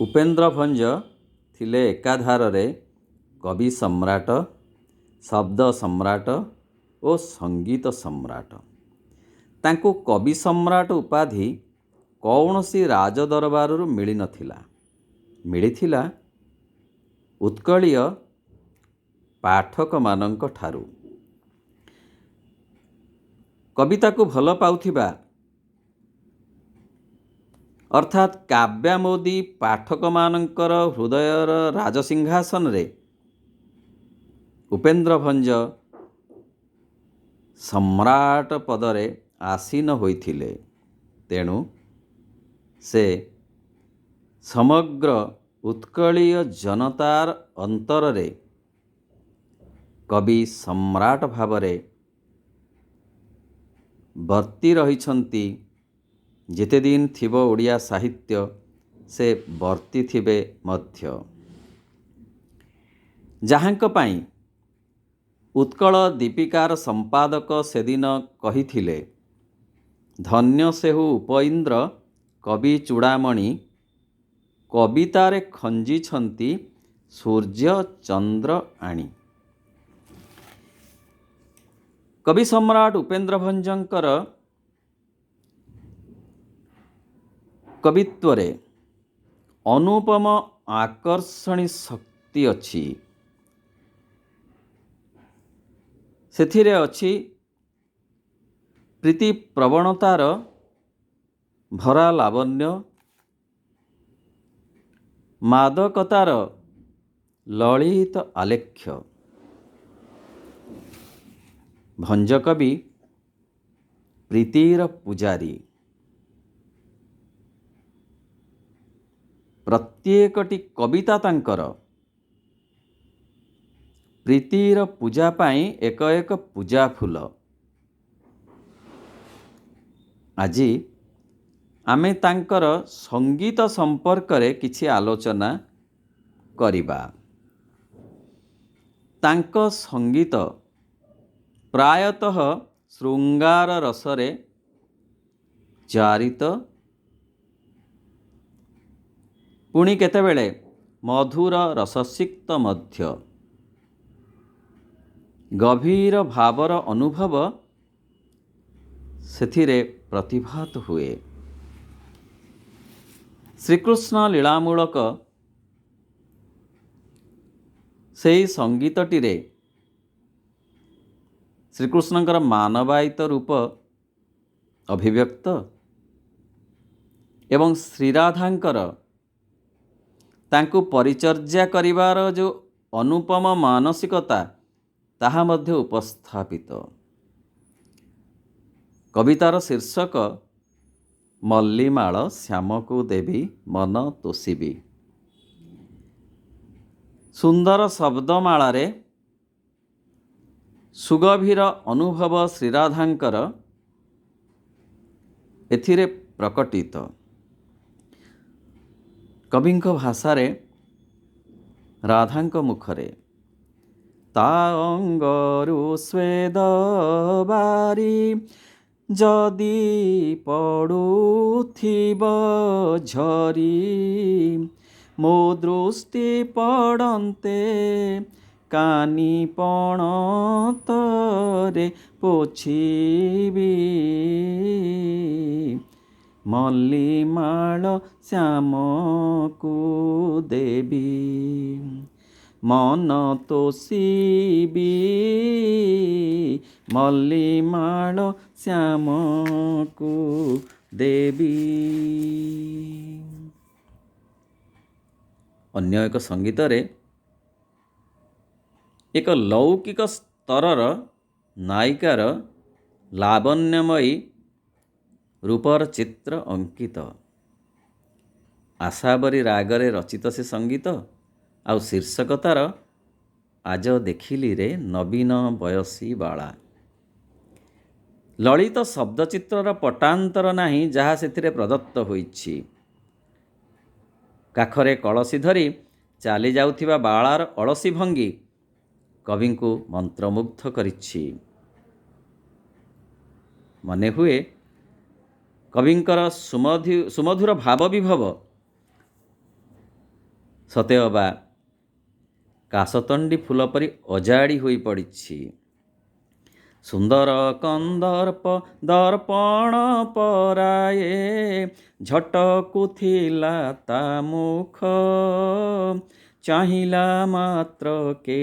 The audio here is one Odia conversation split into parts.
ଉପେନ୍ଦ୍ର ଭଞ୍ଜ ଥିଲେ ଏକାଧାରରେ କବି ସମ୍ରାଟ, ଶବ୍ଦ ସମ୍ରାଟ ଓ ସଙ୍ଗୀତ ସମ୍ରାଟ। ତାଙ୍କୁ କବି ସମ୍ରାଟ ଉପାଧି କୌଣସି ରାଜଦରବାରରୁ ମିଳିନଥିଲା, ମିଳିଥିଲା ଉତ୍କଳୀୟ ପାଠକମାନଙ୍କ ଠାରୁ। କବିତାକୁ ଭଲ ପାଉଥିବା ଅର୍ଥାତ୍ କାବ୍ୟାମୋଦୀ ପାଠକମାନଙ୍କର ହୃଦୟର ରାଜସିଂହାସନରେ ଉପେନ୍ଦ୍ର ଭଞ୍ଜ ସମ୍ରାଟ ପଦରେ ଆସୀନ ହୋଇଥିଲେ। ତେଣୁ ସେ ସମଗ୍ର ଉତ୍କଳୀୟ ଜନତାର ଅନ୍ତରରେ କବି ସମ୍ରାଟ ଭାବରେ ବର୍ତ୍ତି ରହିଛନ୍ତି। ଯେତେ ଦିନ ଥିବ ଓଡ଼ିଆ ସାହିତ୍ୟ ସେ ବର୍ତ୍ତିଥିବେ ମଧ୍ୟ। ଯାହାଙ୍କ ପାଇଁ ଉତ୍କଳ ଦୀପିକାର ସମ୍ପାଦକ ସେଦିନ କହିଥିଲେ, ଧନ୍ୟ ସେହୁ ଉପଇନ୍ଦ୍ର କବି ଚୂଡ଼ାମଣି, କବିତାରେ ଖଞ୍ଜିଛନ୍ତି ସୂର୍ଯ୍ୟ ଚନ୍ଦ୍ର ଆଣି। କବି ସମ୍ରାଟ ଉପେନ୍ଦ୍ର ଭଞ୍ଜଙ୍କର କବିତ୍ୱରେ ଅନୁପମ ଆକର୍ଷଣୀ ଶକ୍ତି ଅଛି। ସେଥିରେ ଅଛି ପ୍ରୀତି ପ୍ରବଣତାର ଭରା ଲାବଣ୍ୟ, ମାଦକତାର ଲଳିତ ଆଲେଖ୍ୟ। ଭଞ୍ଜକବି ପ୍ରୀତିର ପୂଜାରୀ। ପ୍ରତ୍ୟେକଟି କବିତା ତାଙ୍କର ପ୍ରୀତିର ପୂଜା ପାଇଁ ଏକ ଏକ ପୂଜା ଫୁଲ। ଆଜି ଆମେ ତାଙ୍କର ସଙ୍ଗୀତ ସମ୍ପର୍କରେ କିଛି ଆଲୋଚନା କରିବା। ତାଙ୍କ ସଙ୍ଗୀତ ପ୍ରାୟତଃ ଶୃଙ୍ଗାର ରସରେ ଚାରିତ, ପୁଣି କେତେବେଳେ ମଧୁର ରସସିକ୍ତ ମଧ୍ୟ। ଗଭୀର ଭାବର ଅନୁଭବ ସେଥିରେ ପ୍ରତିଭାତ ହୁଏ। ଶ୍ରୀକୃଷ୍ଣ ଲୀଳାମୂଳକ ସେହି ସଙ୍ଗୀତଟିରେ ଶ୍ରୀକୃଷ୍ଣଙ୍କର ମାନବାୟିତ ରୂପ ଅଭିବ୍ୟକ୍ତ ଏବଂ ଶ୍ରୀରାଧାଙ୍କର ତାଙ୍କୁ ପରିଚର୍ଯ୍ୟା କରିବାର ଯେଉଁ ଅନୁପମ ମାନସିକତା ତାହା ମଧ୍ୟ ଉପସ୍ଥାପିତ। କବିତାର ଶୀର୍ଷକ ମଲ୍ଲିମାଳ ଶ୍ୟାମକୁ ଦେବି ମନ ତୋଷିବି। ସୁନ୍ଦର ଶବ୍ଦମାଳାରେ ସୁଗଭୀର ଅନୁଭବ ଶ୍ରୀରାଧାଙ୍କର ଏଥିରେ ପ୍ରକଟିତ। କବିଙ୍କ ଭାଷାରେ ରାଧାଙ୍କ ମୁଖରେ ତା ଅଙ୍ଗରୁ ସ୍ୱେଦ ବାରି ଯଦି ପଡ଼ୁଥିବ ଝରି, ମୋ ଦୃଷ୍ଟି ପଡ଼ନ୍ତେ କାନି ପଣତରେ ପୋଛିବି। ମଲ୍ଲିମାଳ ଶ୍ୟାମକୁ ଦେବି ମନ ତୋଷିବି, ମଲ୍ଲିମାଳ ଶ୍ୟାମକୁ ଦେବି। ଅନ୍ୟ ଏକ ସଙ୍ଗୀତରେ ଏକ ଲୌକିକ ସ୍ତରର ନାୟିକାର ଲାବଣ୍ୟମୟୀ ରୂପର ଚିତ୍ର ଅଙ୍କିତ। ଆଶାବରୀ ରାଗରେ ରଚିତ ସେ ସଙ୍ଗୀତ ଆଉ ଶୀର୍ଷକ ତାର ଆଜ ଦେଖିଲିରେ ନବୀନ ବୟସୀ ବାଳା। ଲଳିତ ଶବ୍ଦଚିତ୍ରର ପଟାନ୍ତର ନାହିଁ ଯାହା ସେଥିରେ ପ୍ରଦତ୍ତ ହୋଇଛି। କାଖରେ କଳସୀ ଧରି ଚାଲି ଯାଉଥିବା ବାଳାର ଅଳସୀ ଭଙ୍ଗୀ କବିଙ୍କୁ ମନ୍ତ୍ରମୁଗ୍ଧ କରିଛି। ମନେ ହୁଏ କବିଙ୍କର ସୁମଧୁର ଭାବ ବିଭବ ସତେ ଅବା କାଶତଣ୍ଡି ଫୁଲ ପରି ଅଜାଡ଼ି ହୋଇ ପଡ଼ିଛି। ସୁନ୍ଦର କନ୍ଦର୍ପ ଦର୍ପଣ ପରାଏ ଝଟକୁ ଥିଲା ତା ମୁଖ, ଚାହିଁଲା ମାତ୍ରକେ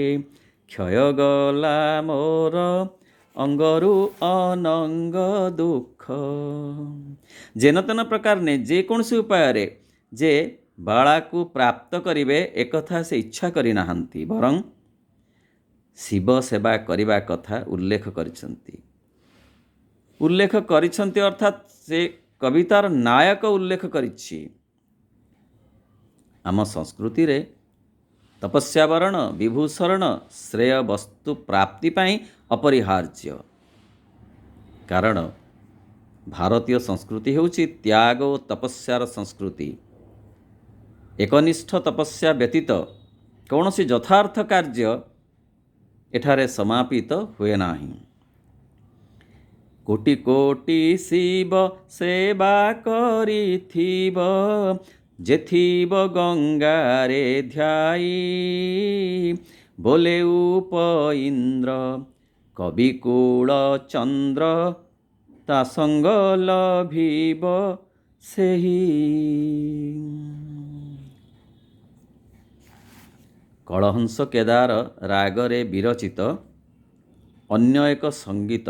କ୍ଷୟ ଗଲା ମୋର ଅଙ୍ଗରୁ ଅନଙ୍ଗ ଦୁଃଖ। ଯେନ ତେନ ପ୍ରକାର ଯେକୌଣସି ଉପାୟରେ ଯେ ବାଳାକୁ ପ୍ରାପ୍ତ କରିବେ ଏକଥା ସେ ଇଚ୍ଛା କରିନାହାନ୍ତି, ବରଂ ଶିବ ସେବା କରିବା କଥା ଉଲ୍ଲେଖ କରିଛନ୍ତି। ଉଲ୍ଲେଖ କରିଛନ୍ତି ଅର୍ଥାତ୍ ସେ କବିତାର ନାୟକ ଉଲ୍ଲେଖ କରିଛି। ଆମ ସଂସ୍କୃତିରେ ତପସ୍ୟା ବରଣ ବିଭୂଷରଣ ଶ୍ରେୟ ବସ୍ତୁ ପ୍ରାପ୍ତି ପାଇଁ ଅପରିହାର୍ଯ୍ୟ। କାରଣ ଭାରତୀୟ ସଂସ୍କୃତି ହେଉଛି ତ୍ୟାଗ ଓ ତପସ୍ୟାର ସଂସ୍କୃତି। ଏକନିଷ୍ଠ ତପସ୍ୟା ବ୍ୟତୀତ କୌଣସି ଯଥାର୍ଥ କାର୍ଯ୍ୟ ଏଠାରେ ସମାପିତ ହୁଏ ନାହିଁ। କୋଟି କୋଟି ଶିବ ସେବା କରିଥିବ, ଯେଥିବ ଗଙ୍ଗାରେ ଧ୍ୟାଇ, ବୋଲେ ଉପଇନ୍ଦ୍ର କବିକୁଳ ଚନ୍ଦ୍ର, ତା ସଙ୍ଗ ଲଭିବ ସେହି। କଳହଂସ କେଦାର ରାଗରେ ବିରଚିତ ଅନ୍ୟ ଏକ ସଙ୍ଗୀତ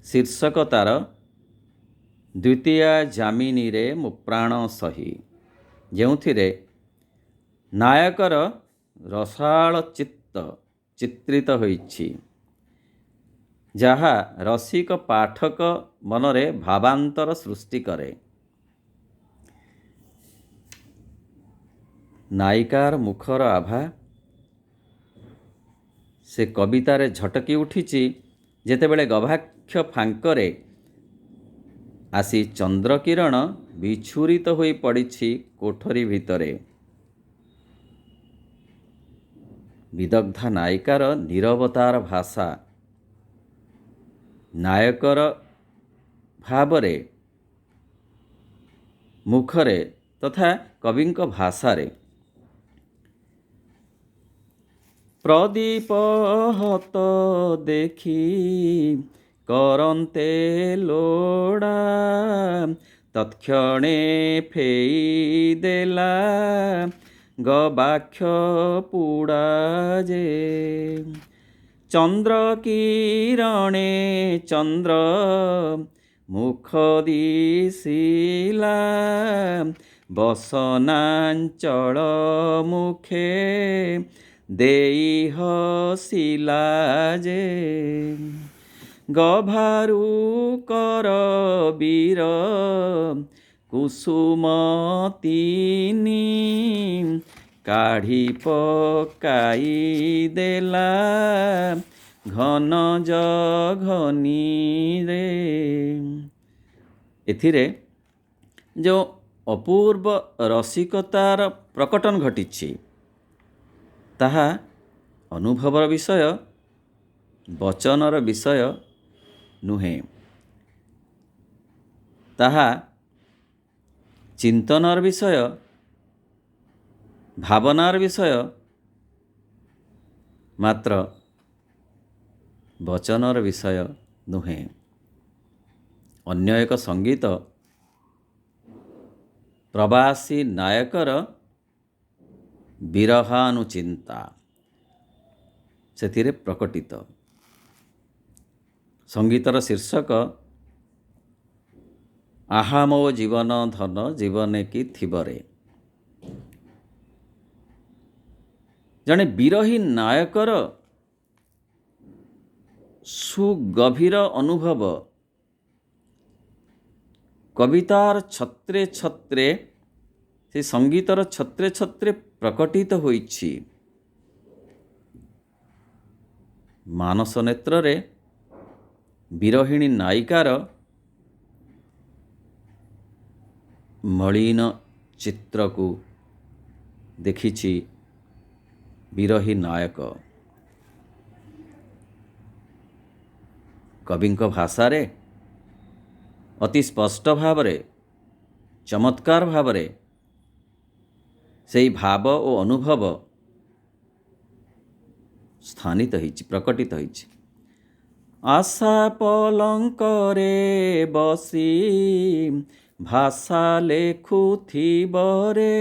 ଶୀର୍ଷକ ତାର ଦ୍ୱିତୀୟା ଯାମିନୀରେ ମୋ ପ୍ରାଣ ସହି, ଯେଉଁଥିରେ ନାୟକର ରସାଳ ଚିତ୍ତ ଚିତ୍ରିତ ହୋଇଛି, ଯାହା ରସିକ ପାଠକ ମନରେ ଭାବାନ୍ତର ସୃଷ୍ଟି କରେ। ନାୟିକାର ମୁଖର ଆଭା ସେ କବିତାରେ ଝଟକି ଉଠିଛି ଯେତେବେଳେ ଗଭାକ୍ଷ ଫାଙ୍କରେ ଆସି ଚନ୍ଦ୍ରକିରଣ ବିଛୁରିତ ହୋଇ ପଡ଼ିଛି କୋଠରୀ ଭିତରେ। ବିଦଗ୍ଧା ନାୟିକାର ନୀରବତାର ଭାଷା ନାୟକର ଭାବରେ ମୁଖରେ ତଥା କବିଙ୍କ ଭାଷାରେ। ପ୍ରଦୀପ ହତ ଦେଖି କରନ୍ତେ ଲୋଡ଼ା, ତତ୍କ୍ଷଣେ ଫେଇ ଦେଲା ଗବାକ୍ଷ ପୁଡ଼ା ଯେ। ଚନ୍ଦ୍ର କିରଣେ ଚନ୍ଦ୍ର ମୁଖ ଦିଶିଲା, ବସନାଞ୍ଚଳ ମୁଖେ ଦେଇ ହସିଲା ଯେ। ଗଭାରୁ କର ବୀର କୁସୁମତିନି, କାଢ଼ି ପକାଇ ଦେଲା ଘନ ଜଘନିରେ। ଏଥିରେ ଯେଉଁ ଅପୂର୍ବ ରସିକତାର ପ୍ରକଟନ ଘଟିଛି ତାହା ଅନୁଭବର ବିଷୟ, ବଚନର ବିଷୟ ନୁହେଁ। ତାହା ଚିନ୍ତନର ବିଷୟ, ଭାବନାର ବିଷୟ, ମାତ୍ର ବଚନର ବିଷୟ ନୁହେଁ। ଅନ୍ୟ ଏକ ସଙ୍ଗୀତ ପ୍ରବାସୀ ନାୟକର ବିରହାନୁଚିନ୍ତା ସେଥିରେ ପ୍ରକଟିତ। ସଙ୍ଗୀତର ଶୀର୍ଷକ ଆହା ମୋ ଜୀବନ ଧନ ଜୀବନେ କି ଥିବରେ। ଜଣେ ବିରହୀ ନାୟକର ସୁଗଭୀର ଅନୁଭବ କବିତାର ଛତ୍ରେ ଛତ୍ରେ, ସେ ସଙ୍ଗୀତର ଛତ୍ରେ ଛତ୍ରେ ପ୍ରକଟିତ ହୋଇଛି। ମାନସ ନେତ୍ରରେ ବିରହିଣୀ ନାୟିକାର ମଳିନ ଚିତ୍ରକୁ ଦେଖିଛି ବିରହୀ ନାୟକ। କବିଙ୍କ ଭାଷାରେ ଅତି ସ୍ପଷ୍ଟ ଭାବରେ, ଚମତ୍କାର ଭାବରେ ସେହି ଭାବ ଓ ଅନୁଭବ ସ୍ଥାନିତ ହେଇଛି, ପ୍ରକଟିତ ହେଇଛି। ଆଶା ପଲଙ୍କରେ ବସି ଭାଷା ଲେଖୁଥିବ ରେ।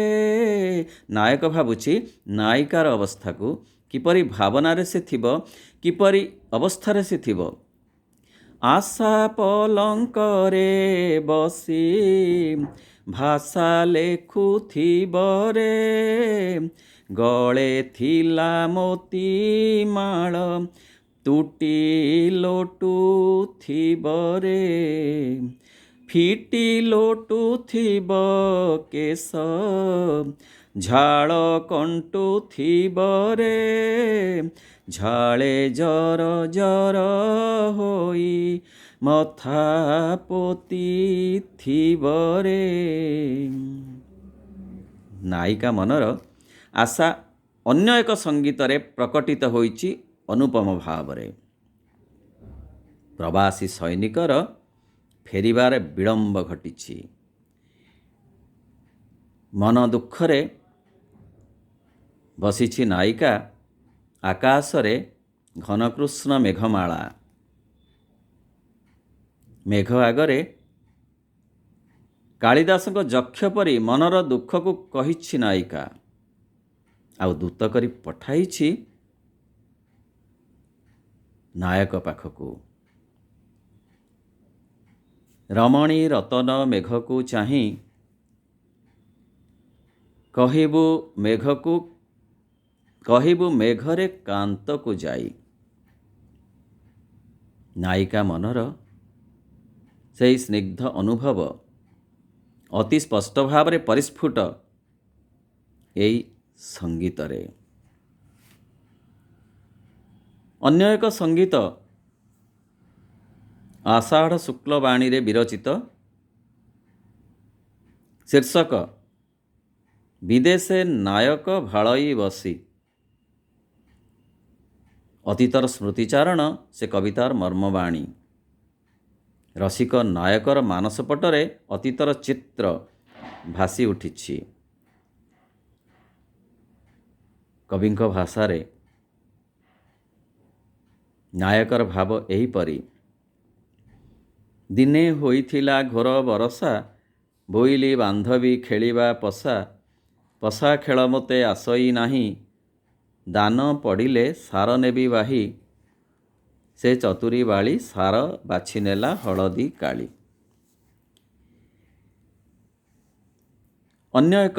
ନାୟକ ଭାବୁଛି ନାୟିକାର ଅବସ୍ଥାକୁ, କିପରି ଭାବନାରେ ସେ ଥିବ, କିପରି ଅବସ୍ଥାରେ ସେ ଥିବ। ଆଶା ପଲଙ୍କରେ ବସି ଭାଷା ଲେଖୁଥିବ ରେ, ଗଳେ ଥିଲା ମୋତି ମାଳ ତୁଟି ଲୋଟୁଥିବ ରେ, ଫିଟି ଲୋଟୁଥିବ କେଶ ଝାଳ କଣ୍ଟୁଥିବ ରେ, ଝାଳେ ଜର ଜର ହୋଇ ମଥା ପୋତିଥିବ ରେ। ନାୟିକା ମନର ଆଶା ଅନ୍ୟ ଏକ ସଙ୍ଗୀତରେ ପ୍ରକଟିତ ହୋଇଛି ଅନୁପମ ଭାବରେ। ପ୍ରବାସୀ ସୈନିକର ଫେରିବାରେ ବିଳମ୍ବ ଘଟିଛି। ମନ ଦୁଃଖରେ ବସିଛି ନାୟିକା, ଆକାଶରେ ଘନକୃଷ୍ଣ ମେଘମାଳା। ମେଘ ଆଗରେ କାଳିଦାସଙ୍କ ଯକ୍ଷ ପରି ମନର ଦୁଃଖକୁ କହିଛି ନାୟିକା, ଆଉ ଦୂତ କରି ପଠାଇଛି ନାୟକ ପାଖକୁ। ରମଣୀ ରତନ ମେଘକୁ ଚାହିଁ କହିବୁ ମେଘରେ କାନ୍ତକୁ ଯାଇ। ନାୟିକା ମନର ସେହି ସ୍ନିଗ୍ଧ ଅନୁଭବ ଅତି ସ୍ପଷ୍ଟ ଭାବରେ ପରିସ୍ଫୁଟ ଏହି ସଙ୍ଗୀତରେ। ଅନ୍ୟ ଏକ ସଙ୍ଗୀତ ଆଷାଢ଼ ଶୁକ୍ଳ ବାଣୀରେ ବିରଚିତ, ଶୀର୍ଷକ ବିଦେଶେ ନାୟକ ଭାଳଇ ବସି। ଅତୀତର ସ୍ମୃତିଚାରଣ ସେ କବିତାର ମର୍ମବାଣୀ। ରସିକ ନାୟକର ମାନସପଟରେ ଅତୀତର ଚିତ୍ର ଭାସି ଉଠିଛି। କବିଙ୍କ ଭାଷାରେ ନାୟକର ଭାବ ଏହିପରି। ଦିନେ ହୋଇଥିଲା ଘୋର ବରଷା, ବୋଇଲି ବାନ୍ଧବୀ ଖେଳିବା ପଶା, ପଶା ଖେଳ ମୋତେ ଆସଇ ନାହିଁ, ଦାନ ପଡ଼ିଲେ ସାର ନେବି ବାହି, ସେ ଚତୁରୀ ବାଳି ସାର ବାଛିନେଲା ହଳଦୀ କାଳି। ଅନ୍ୟ ଏକ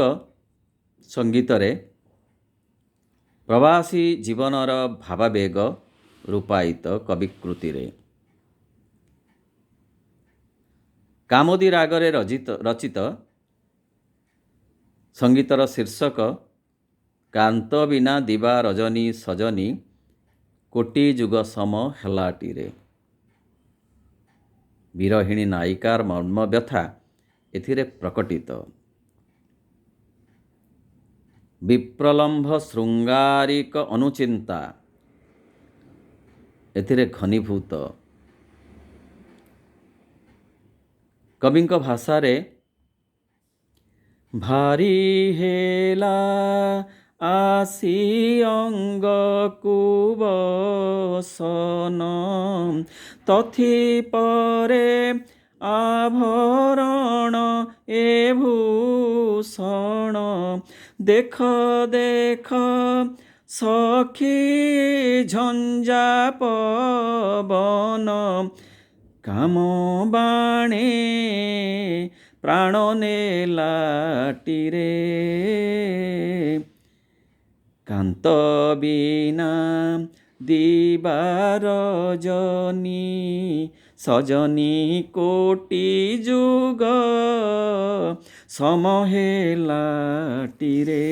ସଙ୍ଗୀତରେ ପ୍ରବାସୀ ଜୀବନର ଭାବାବେଗ ରୂପାୟିତ କବିକୃତିରେ। କାମୋଦି ରାଗରେ ରଚିତ ସଙ୍ଗୀତର ଶୀର୍ଷକ କାନ୍ତ ବିନା ଦିବା ରଜନୀ ସଜନୀ, କୋଟି ଯୁଗ ସମ ହେଲାଟିରେ। ବିରହିଣୀ ନାୟିକାର ମର୍ମବ୍ୟଥା ଏଥିରେ ପ୍ରକଟିତ। ବିପ୍ରଲମ୍ଭ ଶୃଙ୍ଗାରିକ ଅନୁଚିନ୍ତା ଏଥିରେ ଘନୀଭୂତ। କବିଙ୍କ ଭାଷାରେ ଭାରି ହେଲା ଆସି ଅଙ୍ଗକୁ ବସନ, ତଥି ପରେ ଆଭରଣ ଏ ଭୂଷଣ, ଦେଖ ଦେଖ ସଖୀ ଝଞ୍ଜା ପବନ, କାମ ବାଣେ ପ୍ରାଣ ନେଲାଟିରେ, କାନ୍ତ ବିନା ଦିବା ରଜନୀ ସଜନୀ, କୋଟି ଯୁଗ ସମ ହେଲାଟିରେ,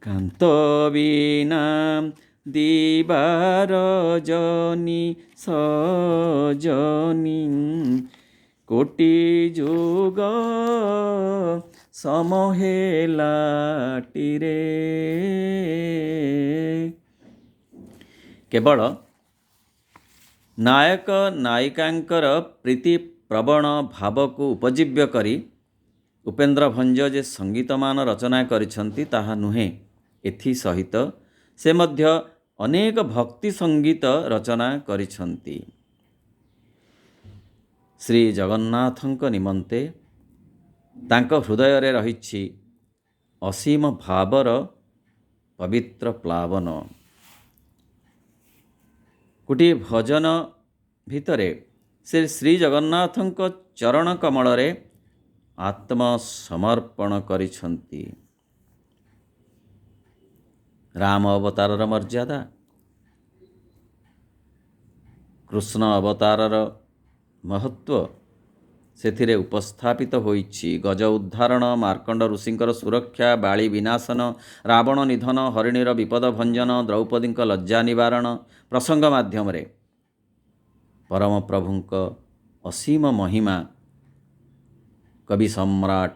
କାନ୍ତ ବିନା ଦିବା ରଜନୀ ସଜନୀ, କୋଟି ଯୁଗ ସମ ହେଲାଟିରେ। କେବଳ ନାୟକ ନାୟିକାଙ୍କର ପ୍ରୀତି ପ୍ରବଣ ଭାବକୁ ଉପଜୀବ୍ୟ କରି ଉପେନ୍ଦ୍ର ଭଞ୍ଜ ଯେ ସଙ୍ଗୀତମାନ ରଚନା କରିଛନ୍ତି ତାହା ନୁହେଁ, ଏଥି ସହିତ ସେ ମଧ୍ୟ ଅନେକ ଭକ୍ତି ସଙ୍ଗୀତ ରଚନା କରିଛନ୍ତି। ଶ୍ରୀ ଜଗନ୍ନାଥଙ୍କ ନିମନ୍ତେ ତାଙ୍କ ହୃଦୟରେ ରହିଛି ଅସୀମ ଭାବର ପବିତ୍ର ପ୍ଲାବନ। ଗୋଟିଏ ଭଜନ ଭିତରେ ସେ ଶ୍ରୀ ଜଗନ୍ନାଥଙ୍କ ଚରଣ କମଳରେ ଆତ୍ମସମର୍ପଣ କରିଛନ୍ତି। ରାମ ଅବତାରର ମର୍ଯ୍ୟାଦା, କୃଷ୍ଣ ଅବତାରର ମହତ୍ଵ ସେଥିରେ ଉପସ୍ଥାପିତ ହୋଇଛି। ଗଜ ଉଦ୍ଧାରଣ, ମାର୍କଣ୍ଡ ଋଷିଙ୍କର ସୁରକ୍ଷା, ବାଳି ବିନାଶନ, ରାବଣ ନିଧନ, ହରିଣୀର ବିପଦ ଭଞ୍ଜନ, ଦ୍ରୌପଦୀଙ୍କ ଲଜ୍ଜା ନିବାରଣ ପ୍ରସଙ୍ଗ ମାଧ୍ୟମରେ ପରମ ପ୍ରଭୁଙ୍କ ଅସୀମ ମହିମା କବି ସମ୍ରାଟ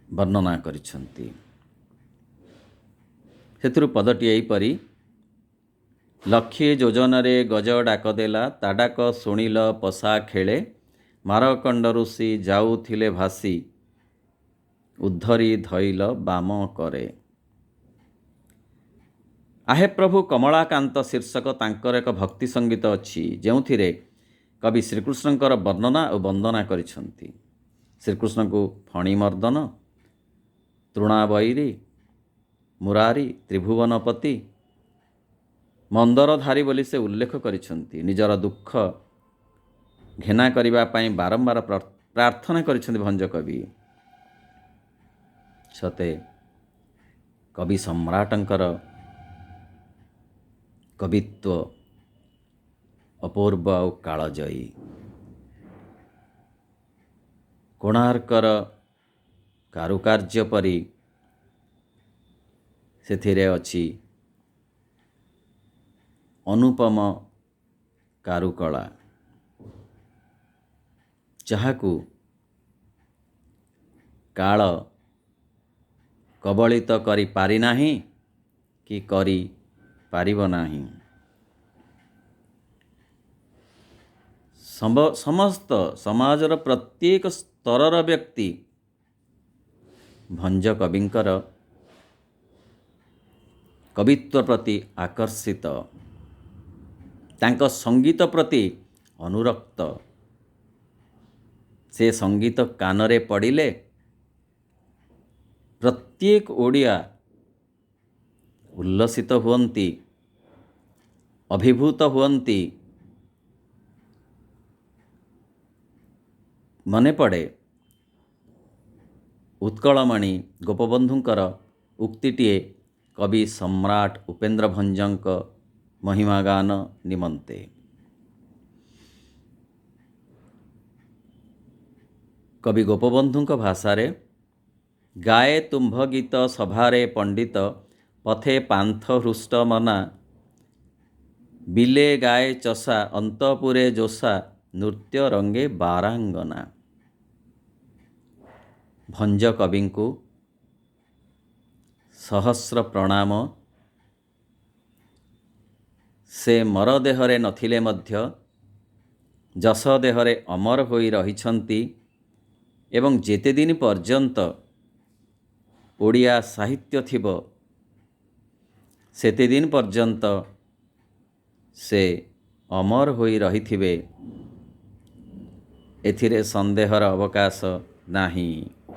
ବର୍ଣ୍ଣନା କରିଛନ୍ତି। ସେଥିରୁ ପଦଟି ଏହିପରି: ଲକ୍ଷେ ଯୋଜନରେ ଗଜ ଡାକ ଦେଲା, ତା ଡାକ ଶୁଣିଲ ପଶା ଖେଳେ, ମାରକଣ୍ଡ ଋଷି ଯାଉଥିଲେ ଭାସି, ଉଦ୍ଧରି ଧଇଲ ବାମ କରେ। ଆହେ ପ୍ରଭୁ କମଳାକାନ୍ତ ଶୀର୍ଷକ ତାଙ୍କର ଏକ ଭକ୍ତି ସଙ୍ଗୀତ ଅଛି, ଯେଉଁଥିରେ କବି ଶ୍ରୀକୃଷ୍ଣଙ୍କର ବର୍ଣ୍ଣନା ଓ ବନ୍ଦନା କରିଛନ୍ତି। ଶ୍ରୀକୃଷ୍ଣଙ୍କୁ ଫଣିମର୍ଦ୍ଦନ, ତୃଣାବୈରୀ, ମୁରାରୀ, ତ୍ରିଭୁବନପତି, ମନ୍ଦରଧାରୀ ବୋଲି ସେ ଉଲ୍ଲେଖ କରିଛନ୍ତି। ନିଜର ଦୁଃଖ ଘେନା କରିବା ପାଇଁ ବାରମ୍ବାର ପ୍ରାର୍ଥନା କରିଛନ୍ତି ଭଞ୍ଜକବି। ସତେ କବି ସମ୍ରାଟଙ୍କର କବିତ୍ୱ ଅପୂର୍ବ ଆଉ କାଳଜୟୀ। କୋଣାର୍କର କାରୁକାର୍ଯ୍ୟ ପରି ସେଥିରେ ଅଛି ଅନୁପମ କାରୁକଳା, ଯାହାକୁ କାଳ କବଳିତ କରିପାରିନାହିଁ କି କରିପାରିବ ନାହିଁ। ସମସ୍ତ ସମାଜର ପ୍ରତ୍ୟେକ ସ୍ତରର ବ୍ୟକ୍ତି ଭଞ୍ଜ କବିଙ୍କର କବିତ୍ୱ ପ୍ରତି ଆକର୍ଷିତ, ତାଙ୍କ ସଙ୍ଗୀତ ପ୍ରତି ଅନୁରକ୍ତ। ସେ ସଙ୍ଗୀତ କାନରେ ପଡ଼ିଲେ ପ୍ରତ୍ୟେକ ଓଡ଼ିଆ ଉଲ୍ଲସିତ ହୁଅନ୍ତି, ଅଭିଭୂତ ହୁଅନ୍ତି। ମନେ ପଡ଼େ ଉତ୍କଳମଣି ଗୋପବନ୍ଧୁଙ୍କର ଉକ୍ତିଟିଏ କବି ସମ୍ରାଟ ଉପେନ୍ଦ୍ର ଭଞ୍ଜଙ୍କ ମହିମାଗାନ ନିମନ୍ତେ: କବି ଗୋପବନ୍ଧୁଙ୍କ ଭାଷାରେ, ଗାଏ ତୁମ୍ଭ ଗୀତ ସଭାରେ ପଣ୍ଡିତ, ପଥେ ପାନ୍ଥ ହୃଷ୍ଟ ମନା, ବିଲେ ଗାଏ ଚଷା, ଅନ୍ତପୁରେ ଯୋଷା, ନୃତ୍ୟ ରଙ୍ଗେ ବାରାଙ୍ଗନା। ଭଞ୍ଜ କବିଙ୍କୁ ସହସ୍ର ପ୍ରଣାମ। ସେ ମରଦେହରେ ନଥିଲେ ମଧ୍ୟ ଯଶ ଦେହରେ ଅମର ହୋଇ ରହିଛନ୍ତି ଏବଂ ଯେତେଦିନ ପର୍ଯ୍ୟନ୍ତ ଓଡ଼ିଆ ସାହିତ୍ୟ ଥିବ ସେତେଦିନ ପର୍ଯ୍ୟନ୍ତ ସେ ଅମର ହୋଇ ରହିଥିବେ, ଏଥିରେ ସନ୍ଦେହର ଅବକାଶ ନାହିଁ।